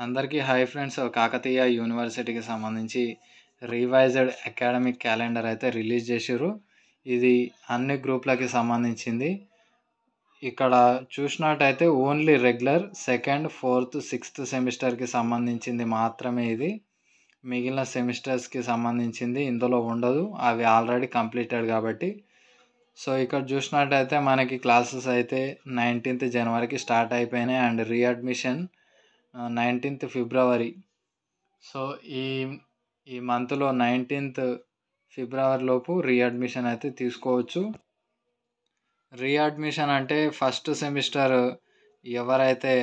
అందరికీ hi friends. Kakatiya యూనివర్సిటీకి సంబంధించి రివైజ్డ్ అకాడమిక్ క్యాలెండర్ అయితే రిలీజ్ చేసిర్రు. ఇది అన్ని గ్రూప్లకి సంబంధించింది. ఇక్కడ చూసినట్టయితే only regular second, fourth, sixth సెమిస్టర్కి సంబంధించింది మాత్రమే ఇది. మిగిలిన సెమిస్టర్స్కి సంబంధించింది ఇందులో ఉండదు, అవి ఆల్రెడీ కంప్లీటెడ్ కాబట్టి. సో ఇక్కడ చూసినట్టయితే మనకి క్లాసెస్ అయితే 19th జనవరికి స్టార్ట్ అయిపోయినాయి and readmission 19th February. So ఈ మంత్లో 19th ఫిబ్రవరి లోపు రీఅడ్మిషన్ అయితే తీసుకోవచ్చు. రీఅడ్మిషన్ అంటే ఫస్ట్ సెమిస్టర్ ఎవరైతే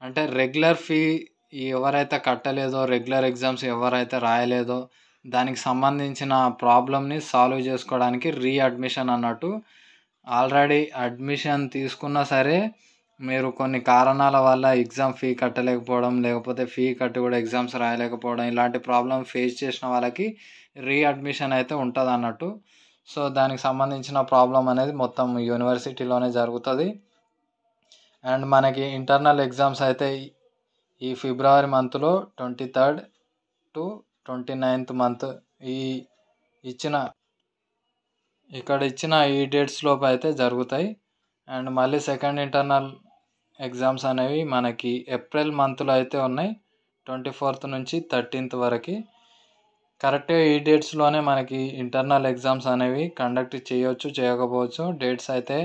అంటే రెగ్యులర్ ఫీ ఎవరైతే కట్టలేదో, రెగ్యులర్ ఎగ్జామ్స్ ఎవరైతే రాయలేదో దానికి సంబంధించిన ప్రాబ్లమ్ని సాల్వ్ చేసుకోవడానికి రీఅడ్మిషన్ అన్నట్టు. ఆల్రెడీ అడ్మిషన్ తీసుకున్నా సరే మీరు కొన్ని కారణాల వల్ల ఎగ్జామ్ ఫీ కట్టలేకపోవడం, లేకపోతే ఫీ కట్టి కూడా ఎగ్జామ్స్ రాయలేకపోవడం, ఇలాంటి ప్రాబ్లం ఫేస్ చేసిన వాళ్ళకి రీఅడ్మిషన్ అయితే ఉంటుంది అన్నట్టు. సో దానికి సంబంధించిన ప్రాబ్లం అనేది మొత్తం యూనివర్సిటీలోనే జరుగుతుంది. అండ్ మనకి ఇంటర్నల్ ఎగ్జామ్స్ అయితే ఈ ఫిబ్రవరి మంత్లో 23rd to 29th మంత్ ఇక్కడ ఇచ్చిన ఈ డేట్స్ లోపు అయితే జరుగుతాయి. అండ్ మళ్ళీ సెకండ్ ఇంటర్నల్ ఎగ్జామ్స్ అనేవి మనకి ఏప్రిల్ మంత్లో అయితే ఉన్నాయి, 24th నుంచి 13th వరకు. కరెక్ట్గా ఈ డేట్స్లోనే మనకి ఇంటర్నల్ ఎగ్జామ్స్ అనేవి కండక్ట్ చేయవచ్చు, చేయకపోవచ్చు. డేట్స్ అయితే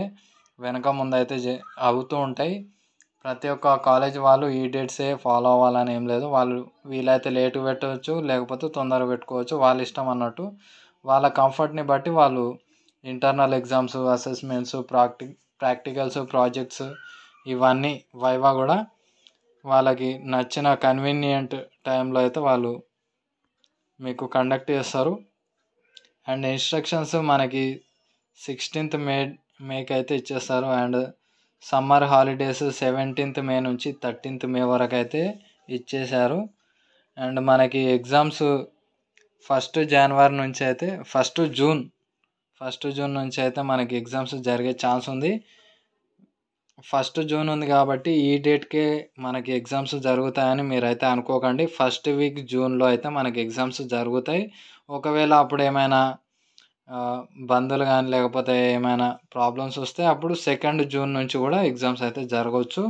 వెనక ముందు అయితే అవుతూ ఉంటాయి. ప్రతి ఒక్క కాలేజ్ వాళ్ళు ఈ డేట్సే ఫాలో అవ్వాలని ఏం లేదు. వాళ్ళు వీలైతే లేటు పెట్టవచ్చు, లేకపోతే తొందరగా పెట్టుకోవచ్చు, వాళ్ళ ఇష్టం అన్నట్టు. వాళ్ళ కంఫర్ట్ని బట్టి వాళ్ళు internal exams, assessments, practicals, projects, ఇవన్నీ వైవా కూడా వాళ్ళకి నచ్చిన కన్వీనియంట్ టైంలో అయితే వాళ్ళు మీకు కండక్ట్ చేస్తారు. అండ్ ఇన్స్ట్రక్షన్స్ మనకి 16th మేకి అయితే ఇచ్చేస్తారు. అండ్ సమ్మర్ హాలిడేస్ 17th మే నుంచి 13th మే వరకు అయితే ఇచ్చేశారు. అండ్ మనకి ఎగ్జామ్స్ 1st జనవరి నుంచి అయితే 1st జూన్ నుంచి అయితే మనకి ఎగ్జామ్స్ జరిగే ఛాన్స్ ఉంది. 1st జూన్ ఉంది కాబట్టి ఈ డేట్కే మనకి ఎగ్జామ్స్ జరుగుతాయని మీరైతే అనుకోకండి. ఫస్ట్ వీక్ జూన్లో అయితే మనకి ఎగ్జామ్స్ జరుగుతాయి. ఒకవేళ అప్పుడు ఏమైనా బంధువులు కానీ లేకపోతే ఏమైనా ప్రాబ్లమ్స్ వస్తే అప్పుడు 2nd జూన్ నుంచి కూడా ఎగ్జామ్స్ అయితే జరగవచ్చు.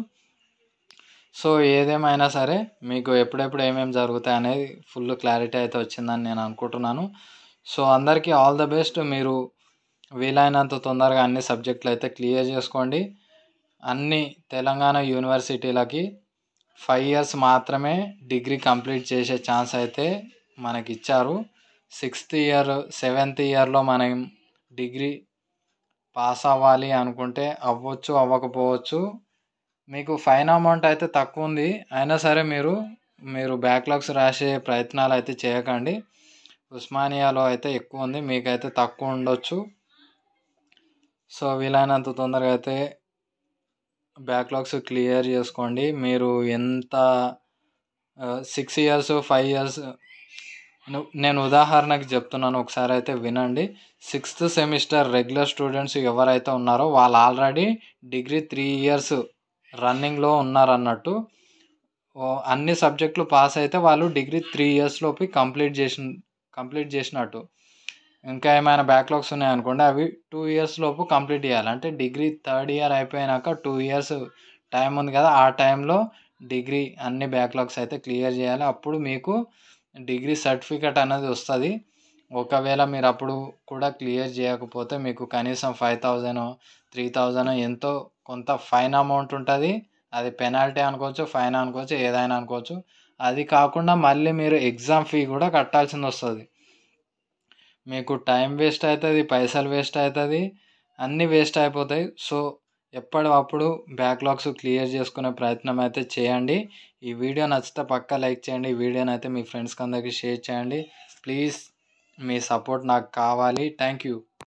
సో ఏదేమైనా సరే మీకు ఎప్పుడెప్పుడు ఏమేమి జరుగుతాయి అనేది ఫుల్ క్లారిటీ అయితే వచ్చిందని నేను అనుకుంటున్నాను. సో అందరికీ ఆల్ ద బెస్ట్. మీరు వీలైనంత తొందరగా అన్ని సబ్జెక్టులు అయితే క్లియర్ చేసుకోండి. అన్ని తెలంగాణ యూనివర్సిటీలకి 5 years మాత్రమే డిగ్రీ కంప్లీట్ చేసే ఛాన్స్ అయితే మనకి ఇచ్చారు. 6th year 7th yearలో మనం డిగ్రీ పాస్ అవ్వాలి అనుకుంటే అవ్వచ్చు, అవ్వకపోవచ్చు. మీకు ఫైన్ అమౌంట్ అయితే తక్కువ ఉంది, అయినా సరే మీరు బ్యాక్లాగ్స్ రాసే ప్రయత్నాలు అయితే చేయకండి. ఉస్మానియాలో అయితే ఎక్కువ ఉంది, మీకైతే తక్కువ ఉండొచ్చు. సో వీలైనంత తొందరగా అయితే బ్యాక్లాగ్స్ క్లియర్ చేసుకోండి. మీరు ఎంత 6 years 5 years నేను ఉదాహరణకి చెప్తున్నాను, ఒకసారి అయితే వినండి. 6th సెమిస్టర్ రెగ్యులర్ స్టూడెంట్స్ ఎవరైతే ఉన్నారో వాళ్ళు ఆల్రెడీ డిగ్రీ 3 years రన్నింగ్లో ఉన్నారన్నట్టు. అన్ని సబ్జెక్టులు పాస్ అయితే వాళ్ళు డిగ్రీ 3 years లోపు కంప్లీట్ చేసినట్టు. ఇంకా ఏమైనా బ్యాక్లాగ్స్ ఉన్నాయనుకోండి, అవి 2 years లోపు కంప్లీట్ చేయాలి. అంటే డిగ్రీ 3rd year అయిపోయినాక 2 years టైం ఉంది కదా, ఆ టైంలో డిగ్రీ అన్ని బ్యాక్లాగ్స్ అయితే క్లియర్ చేయాలి. అప్పుడు మీకు డిగ్రీ సర్టిఫికెట్ అనేది వస్తుంది. ఒకవేళ మీరు అప్పుడు కూడా క్లియర్ చేయకపోతే మీకు కనీసం 5,000 3,000 ఎంతో కొంత ఫైన్ అమౌంట్ ఉంటుంది. అది పెనాల్టీ అనుకోవచ్చు, ఫైన్ అనుకోవచ్చు, ఏదైనా అనుకోవచ్చు. అది కాకుండా మళ్ళీ మీరు ఎగ్జామ్ ఫీ కూడా కట్టాల్సింది వస్తుంది. మీకు టైం వేస్ట్ అవుతుంది, పైసలు వేస్ట్ అవుతుంది, అన్నీ వేస్ట్ అయిపోతాయి. సో ఎప్పటికప్పుడు బ్యాక్లాగ్స్ క్లియర్ చేసుకునే ప్రయత్నం అయితే చేయండి. ఈ వీడియో నచ్చితే పక్కా లైక్ చేయండి. ఈ వీడియోని అయితే మీ ఫ్రెండ్స్కి అందరికీ షేర్ చేయండి. ప్లీజ్ మీ సపోర్ట్ నాకు కావాలి. Thank you.